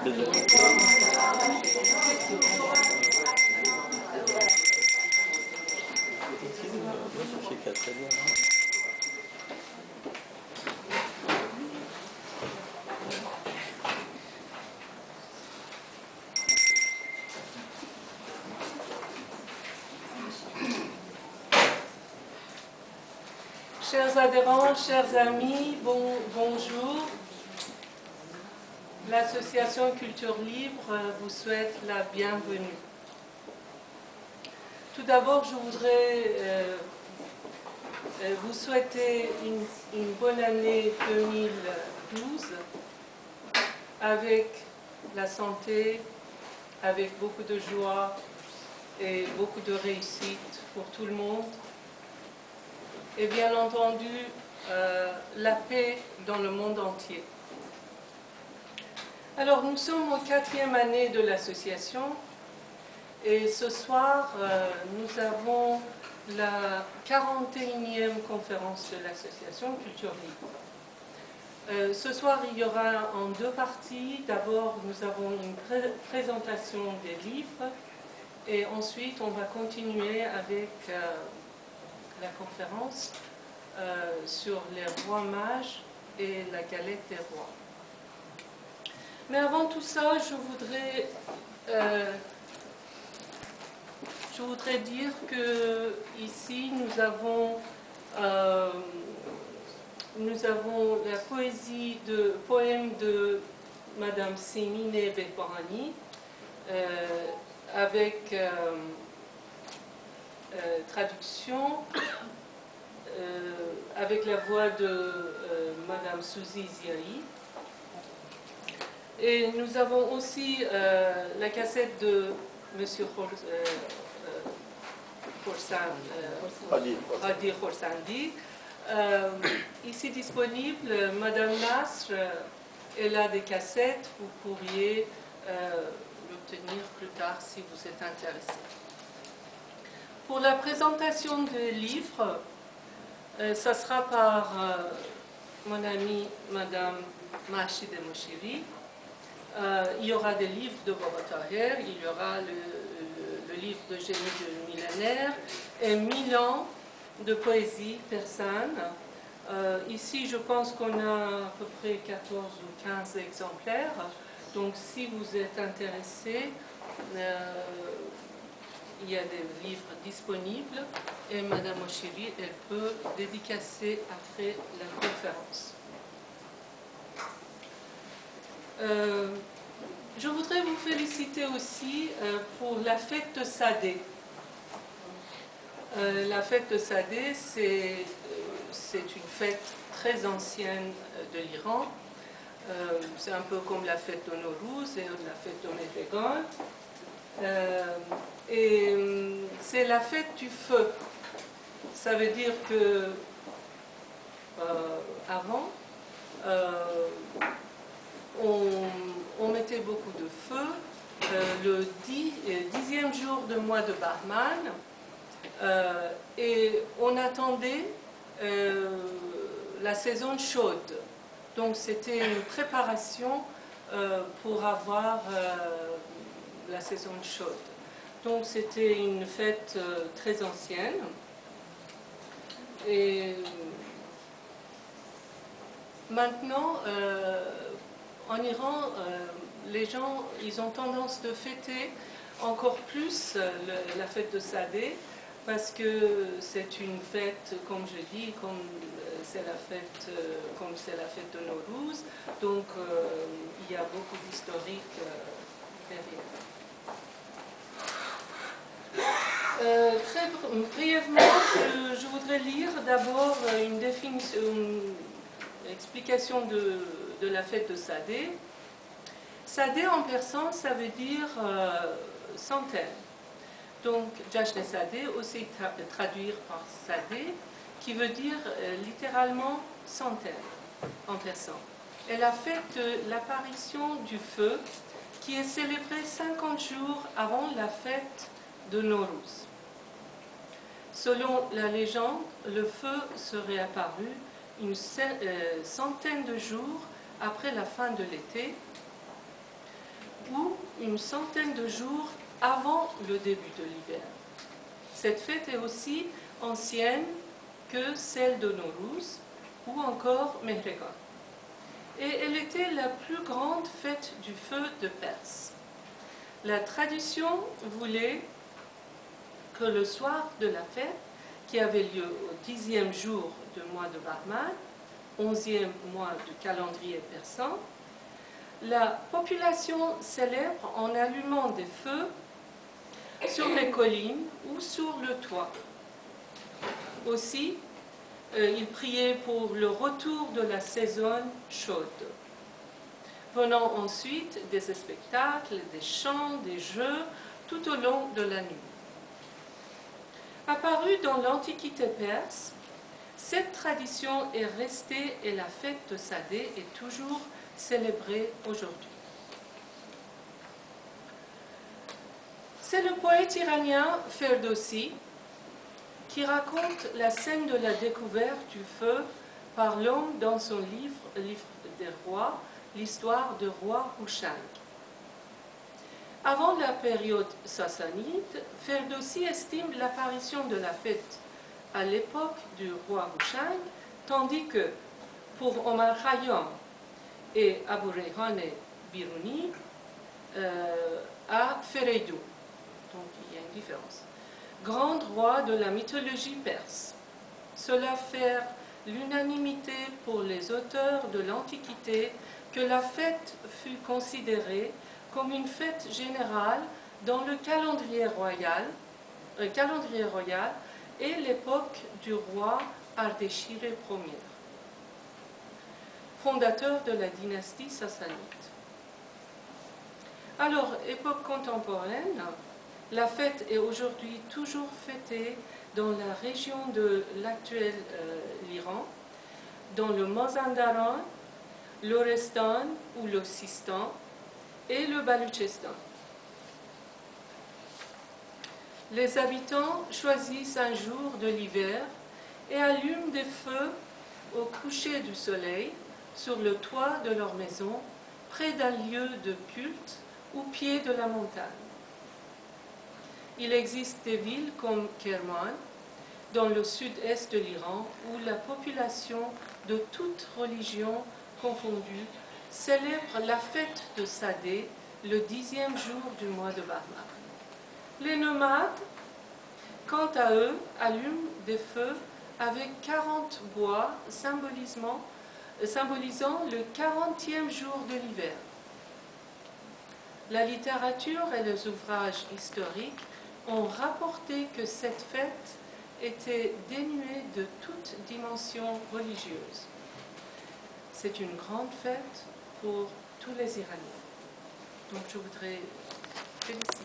Chers adhérents, chers amis, bonjour. L'association Culture Libre vous souhaite la bienvenue. Tout d'abord, je voudrais vous souhaiter une bonne année 2012 avec la santé, avec beaucoup de joie et beaucoup de réussite pour tout le monde. Et bien entendu, la paix dans le monde entier. Alors, nous sommes en 4e année de l'association et ce soir, nous avons la 41e conférence de l'association Culture Libre. Ce soir, il y aura en 2 parties. D'abord, nous avons une présentation des livres et ensuite, on va continuer avec la conférence sur les rois mages et la galette des rois. Mais avant tout ça, je voudrais dire que ici nous avons la poème de Madame Semine Bekbarani avec traduction avec la voix de Madame Suzy Ziri. Et nous avons aussi la cassette de Monsieur Hadi Khorsandi. Ici disponible, Madame Nasr, elle a des cassettes, vous pourriez l'obtenir plus tard si vous êtes intéressé. Pour la présentation des livres, ça sera par mon amie Madame Mahshid Moshiri. Il y aura des livres de Baba Taher, il y aura le livre de génie de millénaire et 1000 ans de poésie persane. Ici, je pense qu'on a à peu près 14 ou 15 exemplaires. Donc, si vous êtes intéressé, il y a des livres disponibles et Madame Moshiri, elle peut dédicacer après la conférence. Je voudrais vous féliciter aussi pour la fête de Sadeh. La fête de Sadeh, c'est une fête très ancienne de l'Iran. C'est un peu comme la fête de Nowruz et la fête de Medvegan. Et c'est la fête du feu. Ça veut dire que avant, on mettait beaucoup de feu. Le 10e jour du mois de Bahman, et on attendait la saison chaude. Donc c'était une préparation pour avoir la saison chaude. Donc c'était une fête très ancienne. Et maintenant, en Iran, les gens, ils ont tendance de fêter encore plus la fête de Sadeh, parce que c'est une fête, comme je dis, comme c'est la fête de Nowruz, donc il y a beaucoup d'historique derrière. Très brièvement, je voudrais lire d'abord une définition, une explication de la fête de Sadeh. Sadeh en persan, ça veut dire centaine. Donc, Jashn Sadeh, aussi traduire par Sadeh, qui veut dire littéralement centaine en persan. Et la fête de l'apparition du feu, qui est célébrée 50 jours avant la fête de Nowruz. Selon la légende, le feu serait apparu une centaine de jours après la fin de l'été, une centaine de jours avant le début de l'hiver. Cette fête est aussi ancienne que celle de Nowruz ou encore Mehregan. Et elle était la plus grande fête du feu de Perse. La tradition voulait que le soir de la fête, qui avait lieu au 10e jour du mois de Bahman, 11e mois du calendrier persan, la population célèbre en allumant des feux sur les collines ou sur le toit. Aussi, ils priaient pour le retour de la saison chaude. Venant ensuite des spectacles, des chants, des jeux, tout au long de la nuit. Apparue dans l'Antiquité perse, cette tradition est restée et la fête de Sadeh est toujours célébrée aujourd'hui. C'est le poète iranien Ferdowsi qui raconte la scène de la découverte du feu par l'homme dans son livre des rois, l'histoire du roi Hushang. Avant la période sassanide, Ferdowsi estime l'apparition de la fête à l'époque du roi Hushang, tandis que pour Omar Khayyam et Abu Rayhan Biruni à Fereydoux. Donc il y a une différence. Grand roi de la mythologie perse. Cela fait l'unanimité pour les auteurs de l'Antiquité que la fête fut considérée comme une fête générale dans le calendrier royal et l'époque du roi Ardeshir Ier, fondateur de la dynastie sassanide. Alors, époque contemporaine, la fête est aujourd'hui toujours fêtée dans la région de l'actuel l'Iran, dans le Mazandaran, l'Orestan ou le Sistan et le Baloutchistan. Les habitants choisissent un jour de l'hiver et allument des feux au coucher du soleil sur le toit de leur maison, près d'un lieu de culte au pied de la montagne. Il existe des villes comme Kerman, dans le sud-est de l'Iran, où la population de toutes religions confondues célèbre la fête de Sadeh le 10e jour du mois de Bahman. Les nomades, quant à eux, allument des feux avec 40 bois symbolisant le 40e jour de l'hiver. La littérature et les ouvrages historiques ont rapporté que cette fête était dénuée de toute dimension religieuse. C'est une grande fête pour tous les Iraniens. Donc je voudrais féliciter.